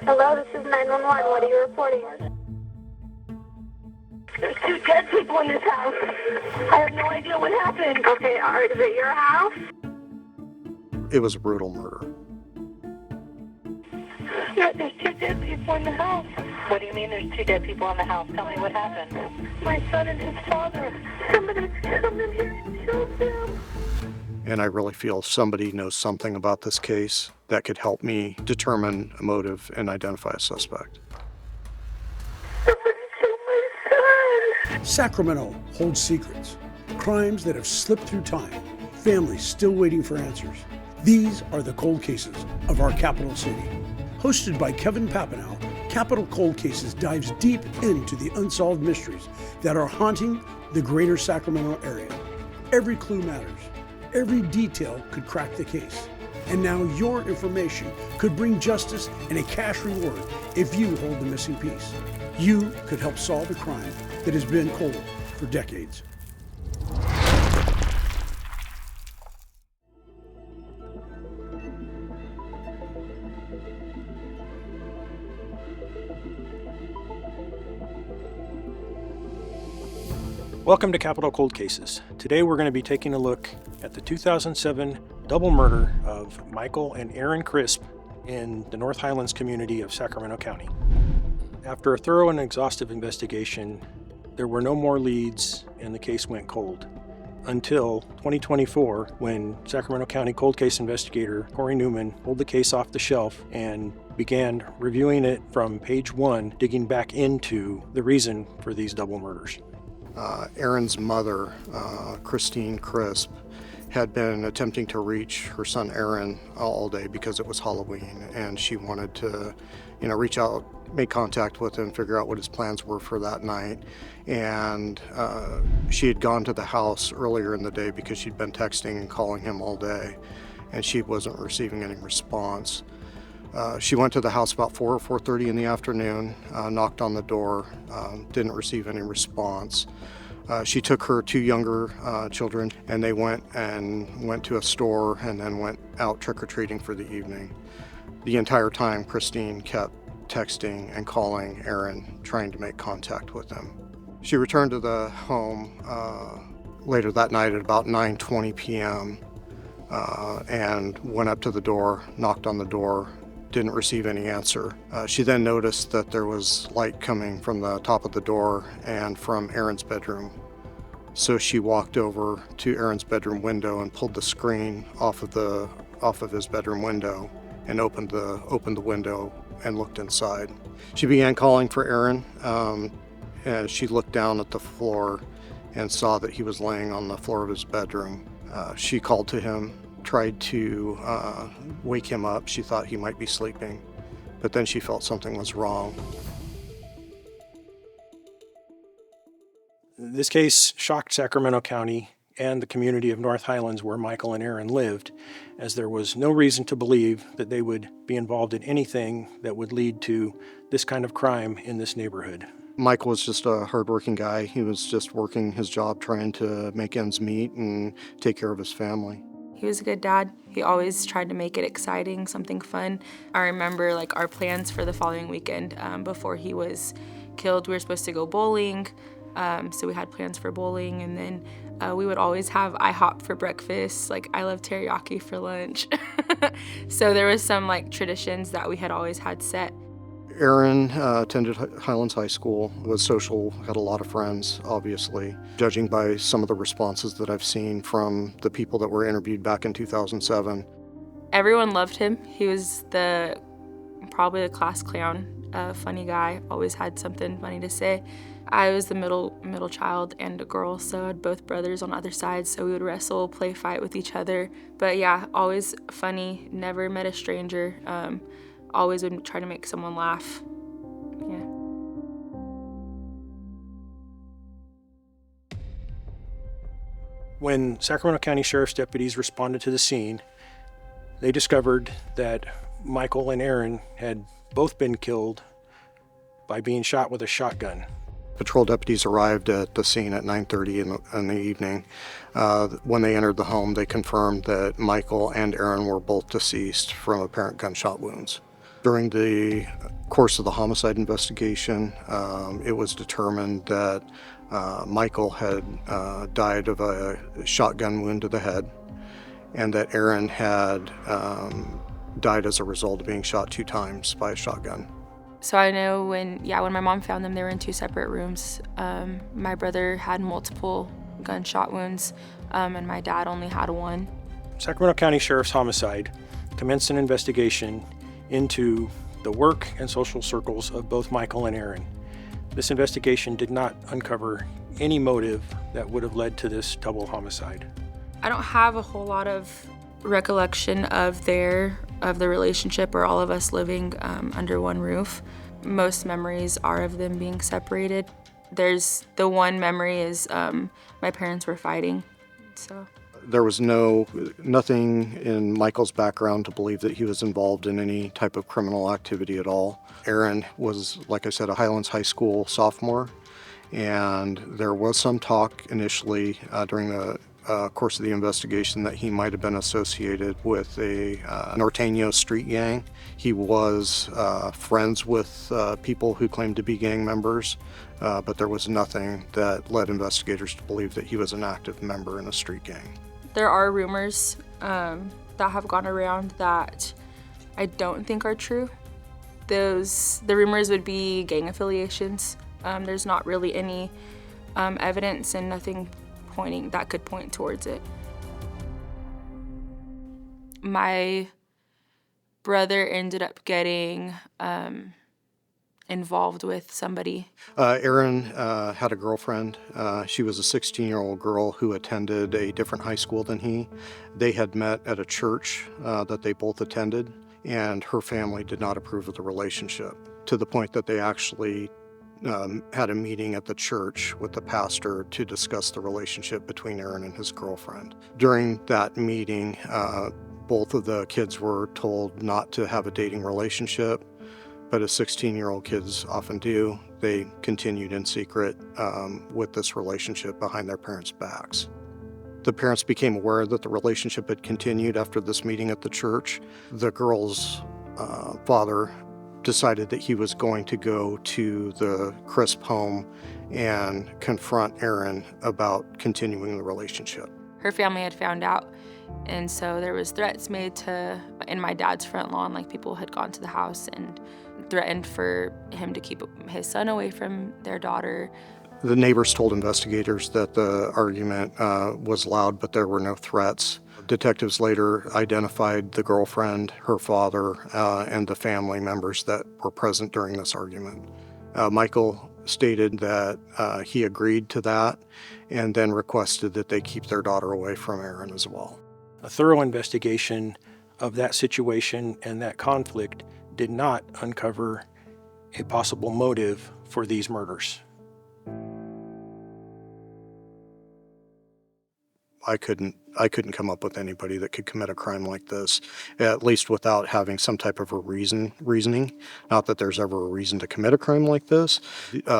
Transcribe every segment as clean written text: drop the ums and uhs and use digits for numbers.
Hello, this is 911. What are you reporting? There's 2 dead people in this house. I have no idea what happened. Okay, all right, is it your house? It was a brutal murder. Yeah, there's 2 dead people in the house. What do you mean there's 2 dead people in the house? Tell me what happened. My son and his father. Somebody's come in here and killed them. And I really feel somebody knows something about this case that could help me determine a motive and identify a suspect. Somebody killed my son. Sacramento holds secrets, crimes that have slipped through time, families still waiting for answers. These are the cold cases of our capital city. Hosted by Kevin Papineau, Capital Cold Cases dives deep into the unsolved mysteries that are haunting the greater Sacramento area. Every clue matters. Every detail could crack the case. And now your information could bring justice and a cash reward if you hold the missing piece. You could help solve a crime that has been cold for decades. Welcome to Capital Cold Cases. Today we're going to be taking a look at the 2007 double murder of Michael and Aaron Crisp in the North Highlands community of Sacramento County. After a thorough and exhaustive investigation, there were no more leads and the case went cold. Until 2024, when Sacramento County Cold Case Investigator Corey Newman pulled the case off the shelf and began reviewing it from page 1, digging back into the reason for these double murders. Aaron's mother, Christine Crisp, had been attempting to reach her son Aaron all day because it was Halloween, and she wanted to, reach out, make contact with him, figure out what his plans were for that night. And she had gone to the house earlier in the day because she'd been texting and calling him all day, and she wasn't receiving any response. She went to the house about 4 or 4:30 in the afternoon, knocked on the door, didn't receive any response. She took her 2 younger children, and they went to a store and then went out trick-or-treating for the evening. The entire time, Christine kept texting and calling Aaron, trying to make contact with him. She returned to the home later that night at about 9:20 p.m. And went up to the door, knocked on the door, didn't receive any answer. She then noticed that there was light coming from the top of the door and from Aaron's bedroom. So she walked over to Aaron's bedroom window and pulled the screen off of his bedroom window and opened the window and looked inside. She began calling for Aaron, and she looked down at the floor and saw that he was laying on the floor of his bedroom. She called to him, tried to wake him up. She thought he might be sleeping, but then she felt something was wrong. This case shocked Sacramento County and the community of North Highlands where Michael and Aaron lived, as there was no reason to believe that they would be involved in anything that would lead to this kind of crime in this neighborhood. Michael was just a hardworking guy. He was just working his job, trying to make ends meet and take care of his family. He was a good dad. He always tried to make it exciting, something fun. I remember our plans for the following weekend before he was killed. We were supposed to go bowling, so we had plans for bowling, and then we would always have IHOP for breakfast. I love teriyaki for lunch. So there was some traditions that we had always had set. Aaron attended Highlands High School, was social, had a lot of friends, obviously. Judging by some of the responses that I've seen from the people that were interviewed back in 2007. Everyone loved him. He was probably the class clown, funny guy, always had something funny to say. I was the middle child and a girl, so I had both brothers on the other side, so we would wrestle, play, fight with each other. But yeah, always funny, never met a stranger. Always would try to make someone laugh. Yeah. When Sacramento County Sheriff's deputies responded to the scene, they discovered that Michael and Aaron had both been killed by being shot with a shotgun. Patrol deputies arrived at the scene at 9:30 in the evening. When they entered the home, they confirmed that Michael and Aaron were both deceased from apparent gunshot wounds. During the course of the homicide investigation, it was determined that Michael had died of a shotgun wound to the head, and that Aaron had died as a result of being shot 2 times by a shotgun. So I know when my mom found them, they were in 2 separate rooms. My brother had multiple gunshot wounds, and my dad only had 1. Sacramento County Sheriff's Homicide commenced an investigation into the work and social circles of both Michael and Aaron. This investigation did not uncover any motive that would have led to this double homicide. I don't have a whole lot of recollection of the relationship or all of us living under one roof. Most memories are of them being separated. There's the one memory is my parents were fighting. So There was nothing in Michael's background to believe that he was involved in any type of criminal activity at all. Aaron was, like I said, a Highlands High School sophomore, and there was some talk initially during the course of the investigation that he might have been associated with a Norteño street gang. He was friends with people who claimed to be gang members, but there was nothing that led investigators to believe that he was an active member in a street gang. there are rumors that have gone around that I don't think are true. The rumors would be gang affiliations. There's not really any evidence and nothing that could point towards it. My brother ended up getting involved with somebody. Aaron had a girlfriend. She was a 16-year-old girl who attended a different high school than he. They had met at a church that they both attended, and her family did not approve of the relationship, to the point that they actually had a meeting at the church with the pastor to discuss the relationship between Aaron and his girlfriend. During that meeting, both of the kids were told not to have a dating relationship, but as 16-year-old kids often do, they continued in secret with this relationship behind their parents' backs. The parents became aware that the relationship had continued after this meeting at the church. The girl's father decided that he was going to go to the Crisp home and confront Aaron about continuing the relationship. Her family had found out, and so there was threats made in my dad's front lawn, like people had gone to the house and threatened for him to keep his son away from their daughter. The neighbors told investigators that the argument was loud, but there were no threats. Detectives later identified the girlfriend, her father, and the family members that were present during this argument. Michael stated that he agreed to that and then requested that they keep their daughter away from Aaron as well. A thorough investigation of that situation and that conflict did not uncover a possible motive for these murders. I couldn't come up with anybody that could commit a crime like this, at least without having some type of a reasoning. Not that there's ever a reason to commit a crime like this.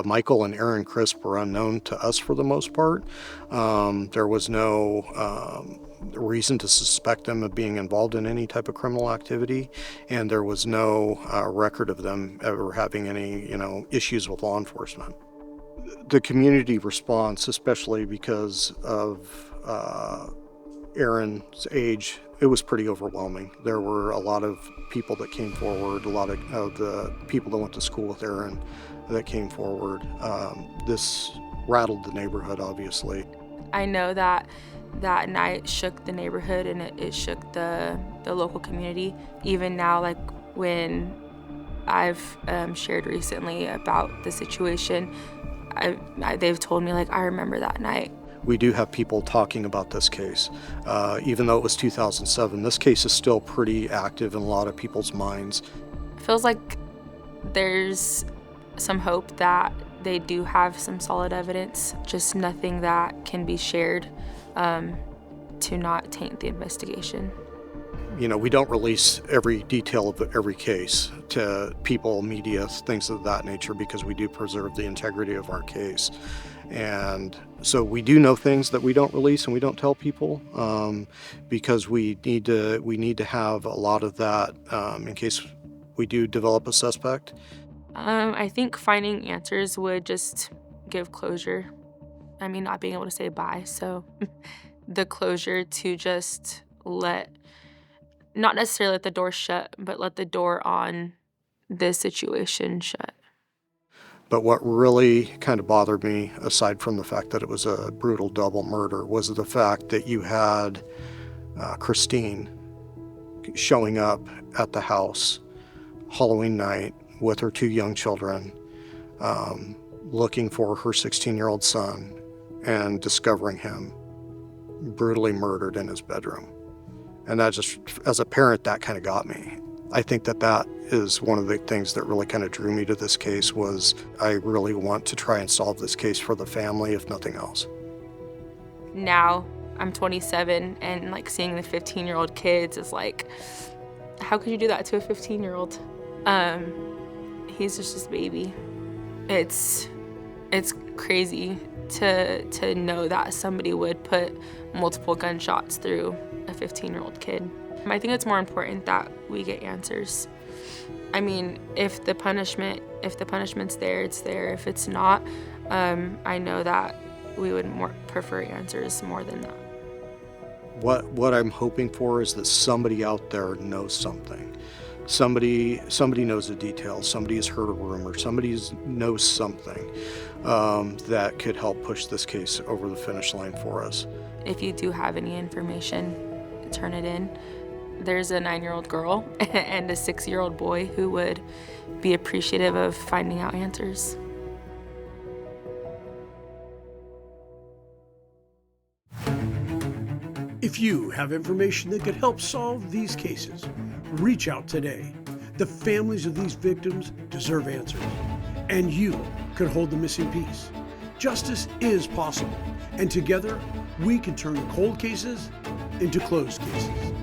Michael and Aaron Crisp were unknown to us for the most part. There was no reason to suspect them of being involved in any type of criminal activity, and there was no record of them ever having any, issues with law enforcement. The community response, especially because of Aaron's age, it was pretty overwhelming. There were a lot of people that came forward, a lot of the people that went to school with Aaron that came forward. This rattled the neighborhood, obviously. I know that night shook the neighborhood, and it shook the local community. Even now, like when I've shared recently about the situation, they've told me, like, I remember that night. We do have people talking about this case. Even though it was 2007, this case is still pretty active in a lot of people's minds. It feels like there's some hope that they do have some solid evidence, just nothing that can be shared to not taint the investigation. We don't release every detail of every case to people, media, things of that nature, because we do preserve the integrity of our case. And so we do know things that we don't release and we don't tell people because we need to have a lot of that in case we do develop a suspect? I think finding answers would just give closure. I mean, not being able to say bye, so the closure to just not necessarily let the door shut, but let the door on this situation shut. But what really kind of bothered me, aside from the fact that it was a brutal double murder, was the fact that you had Christine showing up at the house Halloween night with her 2 young children, looking for her 16-year-old son and discovering him brutally murdered in his bedroom. And that just, as a parent, that kind of got me. I think that is one of the things that really kind of drew me to this case. Was I really want to try and solve this case for the family, if nothing else. Now I'm 27, and like seeing the 15-year-old kids is like, how could you do that to a 15-year-old? He's just this baby. It's crazy to know that somebody would put multiple gunshots through a 15-year-old kid. I think it's more important that we get answers. I mean, if the punishment's there, it's there. If it's not, I know that we would prefer answers more than that. What I'm hoping for is that somebody out there knows something. Somebody knows a detail. Somebody has heard a rumor. Somebody knows something that could help push this case over the finish line for us. If you do have any information, turn it in. There's a 9-year-old girl and a 6-year-old boy who would be appreciative of finding out answers. If you have information that could help solve these cases, reach out today. The families of these victims deserve answers, and you could hold the missing piece. Justice is possible, and together we can turn cold cases into closed cases.